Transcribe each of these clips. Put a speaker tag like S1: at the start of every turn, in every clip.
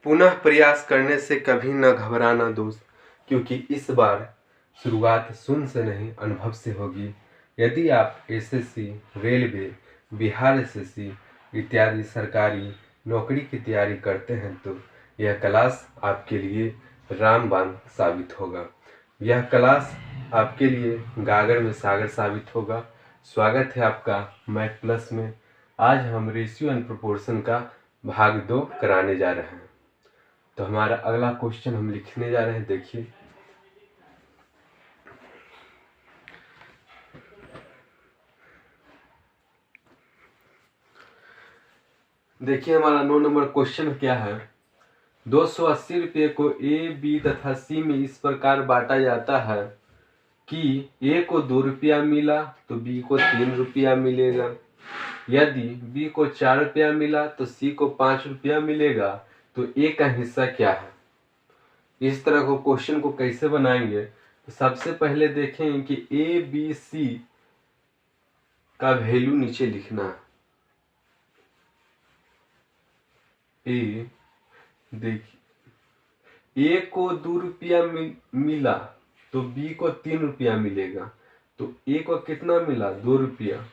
S1: पुनः प्रयास करने से कभी न घबराना दोस्त, क्योंकि इस बार शुरुआत शून्य से नहीं अनुभव से होगी। यदि आप एसएससी, रेलवे, बिहार एसएससी इत्यादि सरकारी नौकरी की तैयारी करते हैं तो यह क्लास आपके लिए रामबाण साबित होगा। यह क्लास आपके लिए गागर में सागर साबित होगा। स्वागत है आपका मैथ प्लस में। आज हम रेशियो एंड प्रोपोर्शन का भाग 2 कराने जा रहे हैं। तो हमारा अगला क्वेश्चन हम लिखने जा रहे हैं। देखिए हमारा 9 नंबर क्वेश्चन क्या है। 280 रुपये को ए, बी तथा सी में इस प्रकार बांटा जाता है कि ए को 2 रुपया मिला तो बी को 3 रुपया मिलेगा। यदि बी को 4 रुपया मिला तो सी को 5 रुपया मिलेगा, तो ए का हिस्सा क्या है। इस तरह को क्वेश्चन को कैसे बनाएंगे, तो सबसे पहले देखें कि ए, बी, सी का वैल्यू नीचे लिखना है। ए, देखिए ए को 2 रुपया मिला तो बी को 3 रुपया मिलेगा। तो ए को कितना मिला, 2 रुपया,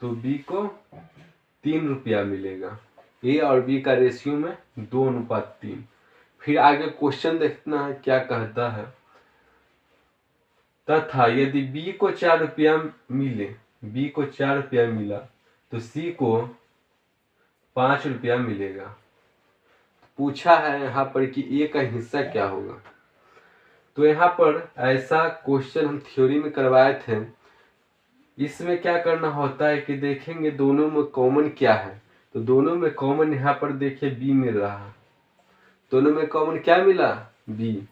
S1: तो बी को 3 रुपया मिलेगा। ए और बी का रेशियो में 2:3। फिर आगे क्वेश्चन देखना है क्या कहता है। तथा यदि बी को 4 रुपया मिले, बी को 4 रुपया मिला तो सी को 5 रुपया मिलेगा। पूछा है यहाँ पर कि ए का हिस्सा क्या होगा। तो यहाँ पर ऐसा क्वेश्चन हम थ्योरी में करवाए थे। इसमें क्या करना होता है कि देखेंगे दोनों में कॉमन क्या है। तो दोनों में कॉमन यहाँ पर देखिए बी मिल रहा है। दोनों में कॉमन क्या मिला, बी।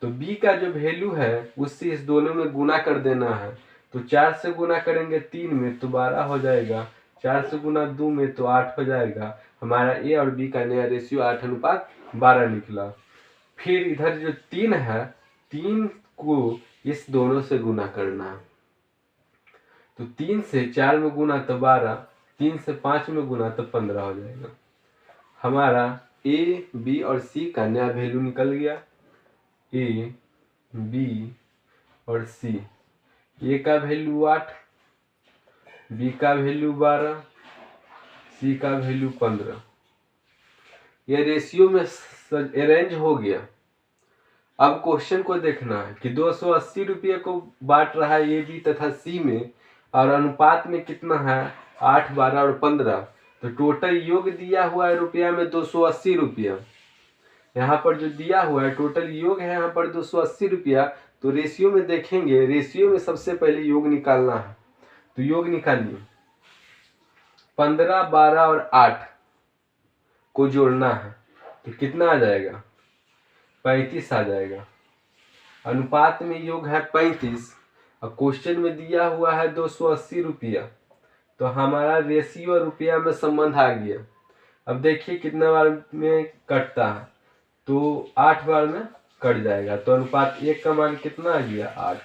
S1: तो बी का जो वैल्यू है उससे इस दोनों में गुना कर देना है। तो 4 से गुना करेंगे 3 में तो 12 हो जाएगा। 4 से गुना 2 में तो 8 हो जाएगा। हमारा ए और बी का नया रेशियो 8:12 निकला। फिर इधर जो 3 है, 3 को इस दोनों से गुना करना है। तो 3 से 4 में गुना तो 12, 3 से 5 में गुना तो 15 हो जाएगा। हमारा ए, बी और सी का नया वैल्यू निकल गया। ए, बी और सी। ए का वैल्यू 8, बी का वैल्यू 12, सी का वैल्यू 15। ये रेशियो में अरेंज हो गया। अब क्वेश्चन को देखना है कि 280 रुपये को बांट रहा है ए, बी तथा सी में, और अनुपात में कितना है, 8, 12 और 15। तो टोटल योग दिया हुआ है रुपया में 280 रुपया। यहाँ पर जो दिया हुआ है टोटल योग है यहाँ पर 280 रुपया। तो रेशियो में देखेंगे, रेशियो में सबसे पहले योग निकालना है। तो योग निकालिए, 15, 12 और 8 को जोड़ना है तो कितना आ जाएगा, 35 आ जाएगा। अनुपात में योग है 35 और क्वेश्चन में दिया हुआ है 280 रुपया। तो हमारा रेशियो और रुपया में संबंध आ गया। अब देखिए कितना बार में कटता है, तो 8 बार में कट जाएगा। तो अनुपात 1 का मान कितना आ गया, 8।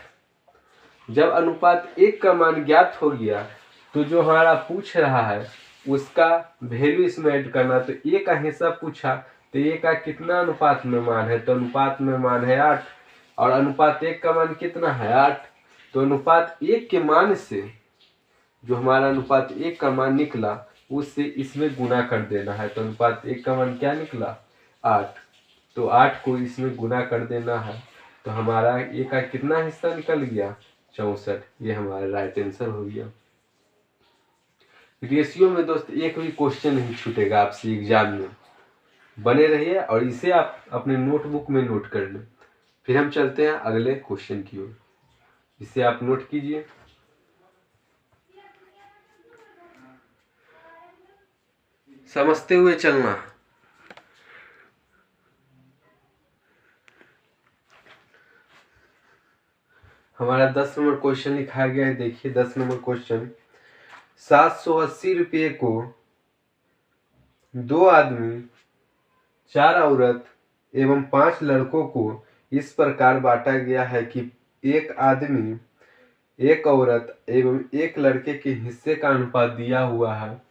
S1: जब अनुपात 1 का मान ज्ञात हो गया तो जो हमारा पूछ रहा है उसका वैल्यू इसमें ऐड करना। तो ए का हिस्सा पूछा तो ए का कितना अनुपात में मान है, तो अनुपात में मान है 8 और अनुपात 1 का मान कितना है, 8। तो अनुपात 1 के मान से जो हमारा अनुपात 1 का मान निकला उससे इसमें गुना कर देना है। तो अनुपात 1 का मान क्या निकला, 8। तो 8 को इसमें गुना कर देना है। तो हमारा ए का कितना हिस्सा निकल गया, 64। ये हमारा राइट आंसर हो गया। रेशियो में दोस्त एक भी क्वेश्चन नहीं छूटेगा आपसे एग्जाम में। बने रहिए और इसे आप अपने नोटबुक में नोट कर लें। फिर हम चलते हैं अगले क्वेश्चन की ओर। इसे आप नोट कीजिए। समझते हुए चलना। हमारा 10 नंबर क्वेश्चन लिखा गया है। देखिए 10 नंबर क्वेश्चन, 780 रुपये को 2 आदमी, 4 औरत एवं 5 लड़कों को इस प्रकार बांटा गया है कि एक आदमी, एक औरत एवं एक लड़के के हिस्से का अनुपात दिया हुआ है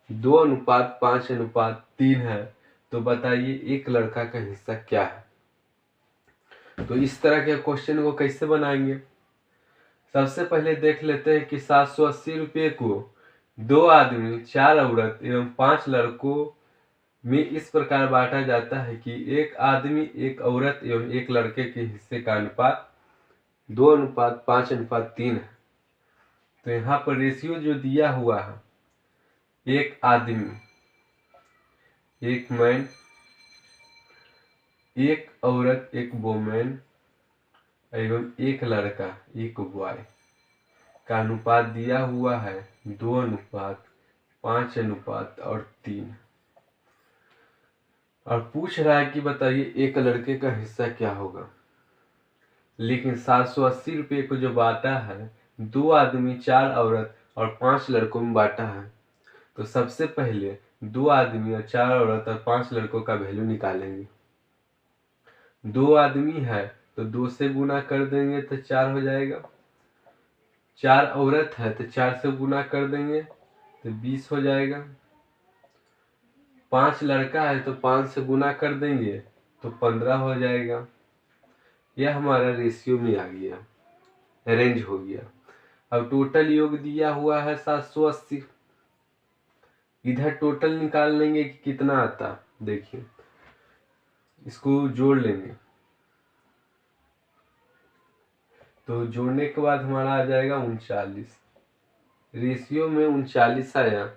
S1: 2:5:3 है। तो बताइए एक लड़का का हिस्सा क्या है। तो इस तरह के क्वेश्चन को कैसे बनाएंगे। सबसे पहले देख लेते हैं कि 780 रुपये को 2 आदमी, 4 औरत एवं 5 लड़कों में इस प्रकार बांटा जाता है कि एक आदमी, एक औरत एवं एक लड़के के हिस्से का अनुपात 2:5:3 है। तो यहाँ पर रेशियो जो दिया हुआ है, एक आदमी, एक मैन, एक औरत, एक वोमेन एवं एक लड़का, एक बॉय का अनुपात दिया हुआ है 2:5:3 और पूछ रहा है कि बताइए एक लड़के का हिस्सा क्या होगा। लेकिन 780 रुपये को जो बांटा है 2 आदमी, 4 औरत और 5 लड़कों में बांटा है, तो सबसे पहले 2 आदमी और 4 औरत और 5 लड़कों का वैल्यू निकालेंगे। 2 आदमी है तो 2 से गुना कर देंगे तो 4 हो जाएगा। 4 औरत है तो 4 से गुना कर देंगे तो 20 हो जाएगा। 5 लड़का है तो 5 से गुना कर देंगे तो 15 हो जाएगा। यह हमारा रेशियो में आ गया, रेंज हो गया। अब टोटल योग दिया हुआ है 780। इधर टोटल निकाल लेंगे कि कितना आता, देखिए इसको जोड़ लेंगे तो जोड़ने के बाद हमारा आ जाएगा 39। रेशियो में 39 आया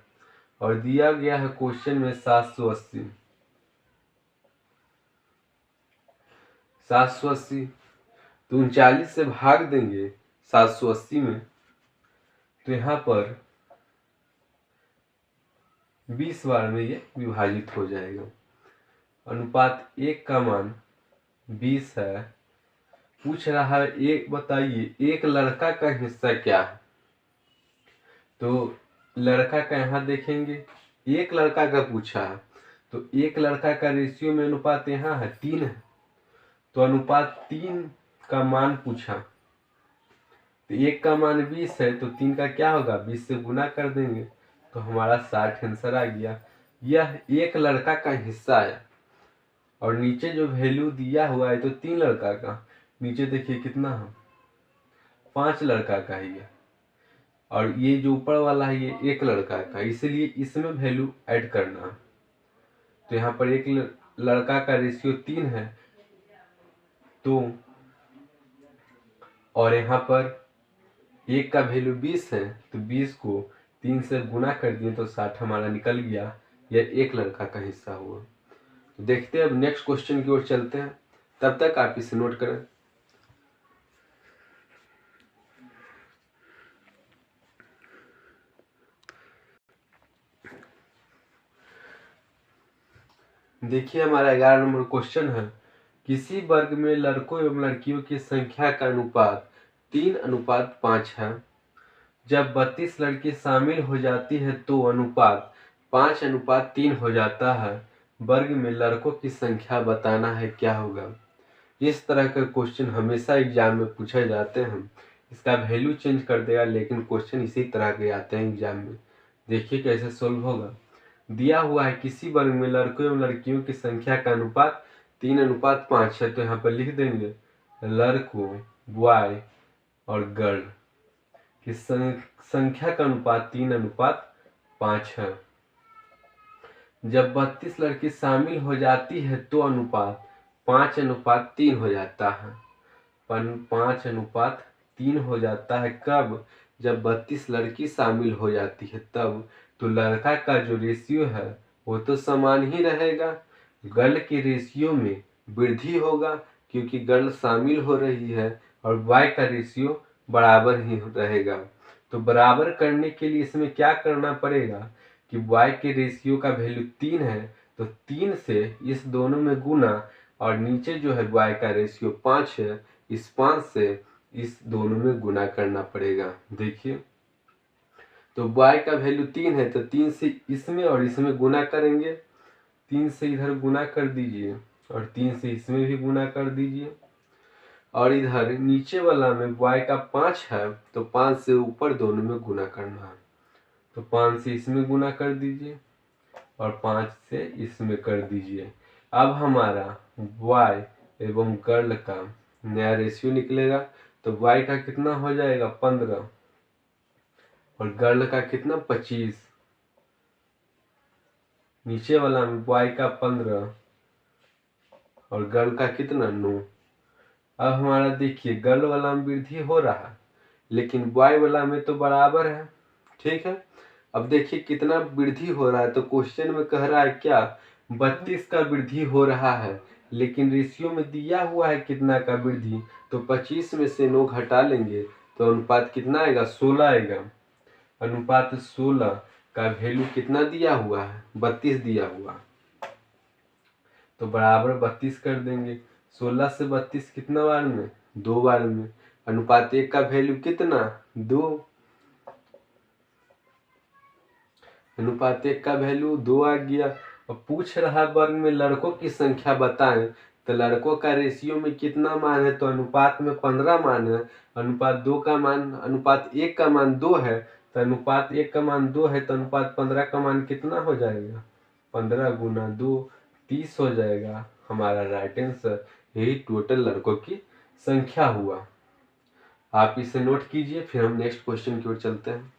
S1: और दिया गया है क्वेश्चन में 780। 780 तो 39 से भाग देंगे 780 में, तो यहाँ पर 20 बार में ये विभाजित हो जाएगा। अनुपात 1 का मान 20 है। पूछ रहा है एक बताइए एक लड़का का हिस्सा क्या है। तो लड़का का यहाँ देखेंगे, एक लड़का का पूछा है तो एक लड़का का रेशियो में अनुपात यहाँ है 3 है, तो अनुपात 3 का मान पूछा तो 1 का मान 20 है तो 3 का क्या होगा, 20 से गुना कर देंगे तो हमारा 60 आंसर आ गया। यह एक लड़का का हिस्सा है और नीचे जो वैल्यू दिया हुआ है तो 3 लड़का का, नीचे देखिए कितना है, 5 लड़का का ही है और ये जो ऊपर वाला है ये एक लड़का का, इसलिए इसमें वैल्यू ऐड करना है। तो यहाँ पर एक लड़का का रेशियो 3 है तो, और यहाँ पर एक का वैल्यू 20 है तो 20 को 3 से गुना कर दिए तो 60 हमारा निकल गया। यह एक लड़का का हिस्सा हुआ। तो देखते हैं अब नेक्स्ट क्वेश्चन की ओर चलते हैं, तब तक आप इसे नोट करें। देखिए हमारा 11 नंबर क्वेश्चन है, किसी वर्ग में लड़कों एवं लड़कियों की संख्या का अनुपात 3:5 है। जब 32 लड़की शामिल हो जाती है तो अनुपात 5:3 हो जाता है। वर्ग में लड़कों की संख्या बताना है, क्या होगा। इस तरह का क्वेश्चन हमेशा एग्जाम में पूछे जाते हैं। इसका वैल्यू चेंज कर देगा लेकिन क्वेश्चन इसी तरह के आते हैं एग्जाम में। देखिए कैसे सोल्व होगा। दिया हुआ है किसी वर्ग में लड़कों एवं लड़कियों की संख्या का अनुपात 3:5 है, तो यहाँ पर लिख देंगे लड़कों, बॉय और गर्ल की संख्या का अनुपात 3:5 है। जब 32 लड़की शामिल हो जाती है तो अनुपात 5:3 हो जाता है। 5:3 हो जाता है कब, जब 32 लड़की शामिल हो जाती है तब। तो लड़का का जो रेशियो है वो तो समान ही रहेगा, गर्ल के रेशियो में वृद्धि होगा क्योंकि गर्ल शामिल हो रही है, और बॉय का रेशियो बराबर ही रहेगा। तो बराबर करने के लिए इसमें क्या करना पड़ेगा कि बॉय के रेशियो का वैल्यू 3 है तो 3 से इस दोनों में गुना, और नीचे जो है बॉय का रेशियो 5 है, इस 5 से इस दोनों में गुना करना पड़ेगा। देखिए तो बॉय का वैल्यू 3 है तो 3 से इसमें और इसमें गुना करेंगे, 3 से इधर गुना कर दीजिए और 3 से इसमें भी गुना कर दीजिए, और इधर नीचे वाला में बॉय का 5 है तो 5 से ऊपर दोनों में गुना करना है, तो 5 से इसमें गुना कर दीजिए और 5 से इसमें कर दीजिए। अब हमारा y एवं गर्ल का नया रेशियो निकलेगा। तो y का कितना हो जाएगा 15 और गर्ल का कितना 25। नीचे वाला में y का 15 और गर्ल का कितना 9। अब हमारा देखिए गर्ल वाला में वृद्धि हो रहा है लेकिन y वाला में तो बराबर है। ठीक है, अब देखिए कितना वृद्धि हो रहा है। तो क्वेश्चन में कह रहा है क्या 32 का वृद्धि हो रहा है, लेकिन रेशियो में दिया हुआ है कितना का वृद्धि। तो 25 में से 9 घटा लेंगे तो अनुपात कितना आएगा 16 आएगा। अनुपात 16 का वैल्यू कितना दिया हुआ है 32 दिया हुआ, तो बराबर 32 कर देंगे। 16 से 32 कितना बार में 2 बार में। अनुपात 1 का वैल्यू कितना 2। अनुपात 1 का वैल्यू 2 आ गया। अब पूछ रहा वर्ग में लड़कों की संख्या बताएं। तो लड़कों का रेशियो में कितना मान है, तो अनुपात में 15 मान है। अनुपात 2 का मान, अनुपात 1 का मान 2 है, तो अनुपात 1 का मान 2 है, तो अनुपात 15 का मान कितना हो जाएगा 15 गुना 2 30 हो जाएगा हमारा राइट आंसर। यही टोटल लड़कों की संख्या हुआ। आप इसे नोट कीजिए, फिर हम नेक्स्ट क्वेश्चन की ओर चलते हैं।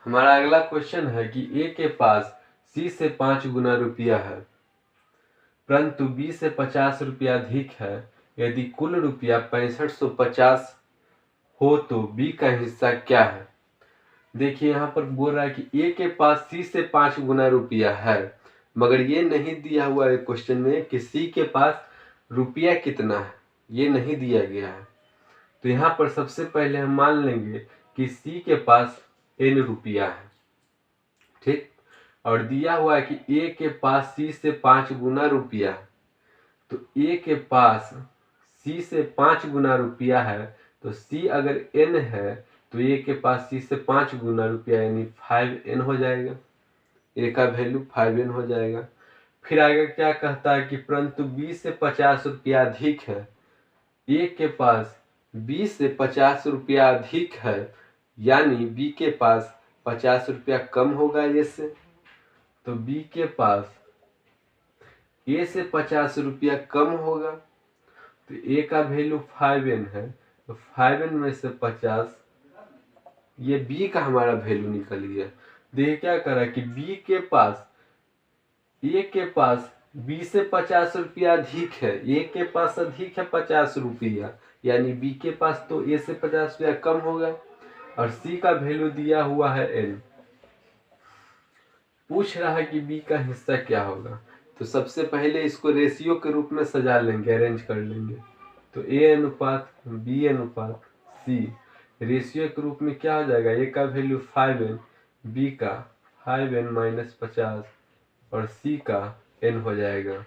S1: हमारा अगला क्वेश्चन है कि ए के पास सी से 5 गुना रुपया है, परंतु बी से 50 रुपया अधिक है। यदि कुल रुपया 6550 हो तो बी का हिस्सा क्या है। देखिए यहाँ पर बोल रहा है कि ए के पास सी से 5 गुना रुपया है, मगर ये नहीं दिया हुआ है क्वेश्चन में कि सी के पास रुपया कितना है, ये नहीं दिया गया है। तो यहाँ पर सबसे पहले हम मान लेंगे कि सी के पास n रुपया है। ठीक, और दिया हुआ है कि ए के पास सी से 5 गुना रुपया है। तो ए के पास सी से 5 गुना रुपया है, तो सी अगर n है तो ए के पास सी से 5 गुना रुपया यानी 5n हो जाएगा। ए का वैल्यू 5n हो जाएगा। फिर आगे क्या कहता है कि परंतु बी से 50 रुपया अधिक है। ए के पास बी से 50 रुपया अधिक है, यानी बी के पास 50 रुपया कम होगा ए से। तो बी के पास ए से 50 रुपया कम होगा, तो ए का वैल्यू 5n है, तो 5n में से 50, ये बी का हमारा वैल्यू निकल गया। देखिए क्या करा कि बी के पास ए के पास बी से 50 रुपया अधिक है, ए के पास अधिक है 50 रुपया, यानी बी के पास तो ए से 50 रुपया कम होगा। और सी का वैल्यू दिया हुआ है n। पूछ रहा है कि बी का हिस्सा क्या होगा। तो सबसे पहले इसको रेशियो के रूप में सजा लेंगे, अरेंज कर लेंगे। तो ए अनुपात बी अनुपात सी रेशियो के रूप में क्या हो जाएगा, ए का वैल्यू 5n, बी का 5n माइनस 50 और सी का n हो जाएगा।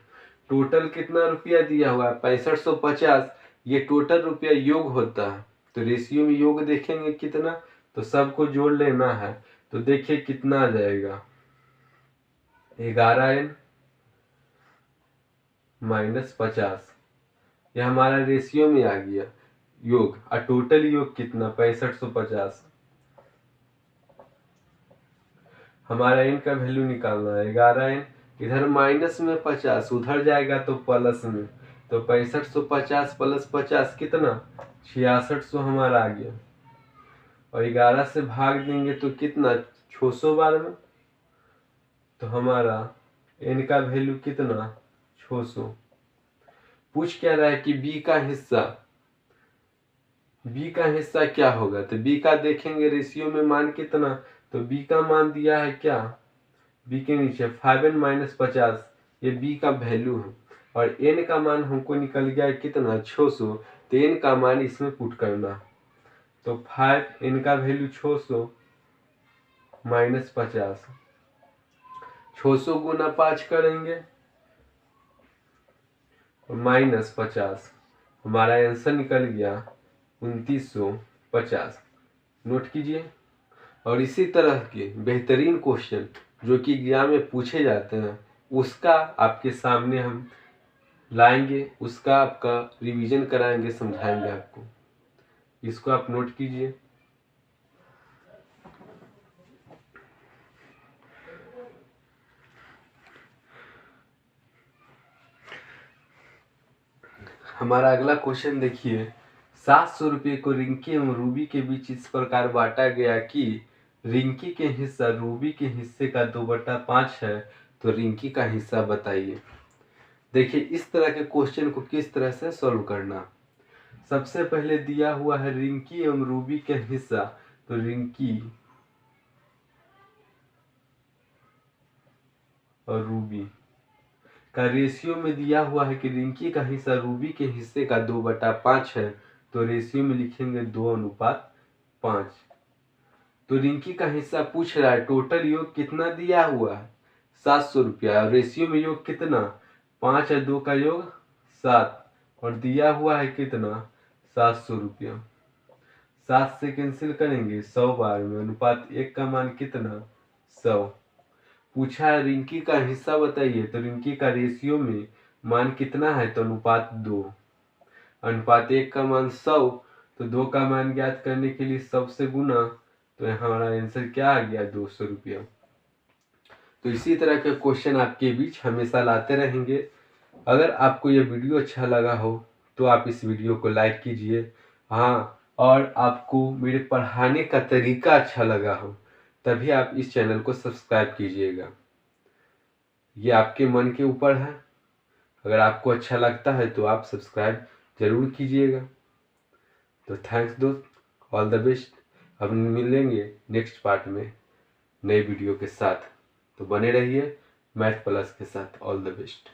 S1: टोटल कितना रुपया दिया हुआ है 6550। ये टोटल रुपया योग होता है, तो रेशियो में योग देखेंगे कितना, तो सबको जोड़ लेना है। तो देखिए कितना आ जाएगा 11n माइनस 50। यह हमारा रेशियो में आ गया योग, और टोटल योग कितना 6550। हमारा n का वैल्यू निकालना है 11n, इधर माइनस में 50 उधर जाएगा तो प्लस में, तो 6550 प्लस 50 कितना 6600 हमारा आ गया। और 11 से भाग देंगे तो कितना 600 बार में, तो हमारा n का वैल्यू कितना 600। पूछ क्या रहा है कि b का हिस्सा क्या होगा। तो b का देखेंगे रेशियो में मान कितना, तो b का मान दिया है क्या, b के नीचे 5n माइनस 50, ये b का वैल्यू है। और n का मान हमको निकल गया है कितना 600, तो n का मान इसमें पुट करना। तो 5n का वैल्यू 600 माइनस 50, 600 गुना 5 करेंगे और माइनस 50, हमारा आंसर निकल गया 2950। नोट कीजिए। और इसी तरह के बेहतरीन क्वेश्चन जो कि एग्जाम में पूछे जाते हैं, उसका आपके सामने हम लाएंगे, उसका आपका रिवीजन कराएंगे, समझाएंगे आपको। इसको आप नोट कीजिए। हमारा अगला क्वेश्चन देखिए, 700 रुपये को रिंकी एवं रूबी के बीच इस प्रकार बांटा गया कि रिंकी के हिस्सा रूबी के हिस्से का 2/5 है, तो रिंकी का हिस्सा बताइए। देखिए इस तरह के क्वेश्चन को किस तरह से सॉल्व करना। सबसे पहले दिया हुआ है रिंकी एवं रूबी के हिस्सा, तो रिंकी और रूबी का रेशियो में दिया हुआ है कि रिंकी का हिस्सा रूबी के हिस्से का 2/5 है, तो रेशियो में लिखेंगे 2:5। तो रिंकी का हिस्सा पूछ रहा है, टोटल योग कितना दिया हुआ है 700 रुपया, और रेशियो में योग कितना 5 और 2 का योग 7, और दिया हुआ है कितना 700 रुपया। 7 से कैंसिल करेंगे 100 बार में, अनुपात 1 का मान कितना 100। पूछा है रिंकी का हिस्सा बताइए, तो रिंकी का रेशियो में मान कितना है, तो अनुपात 2, अनुपात 1 का मान 100, तो 2 का मान ज्ञात करने के लिए 100 से गुना, तो हमारा आंसर क्या आ गया 200 रुपया। तो इसी तरह के क्वेश्चन आपके बीच हमेशा लाते रहेंगे। अगर आपको ये वीडियो अच्छा लगा हो तो आप इस वीडियो को लाइक कीजिए। हाँ, और आपको मेरे पढ़ाने का तरीका अच्छा लगा हो तभी आप इस चैनल को सब्सक्राइब कीजिएगा। ये आपके मन के ऊपर है, अगर आपको अच्छा लगता है तो आप सब्सक्राइब जरूर कीजिएगा। तो थैंक्स दोस्त, ऑल द बेस्ट। अब मिलेंगे नेक्स्ट पार्ट में नए वीडियो के साथ, तो बने रहिए मैथ प्लस के साथ। All the best.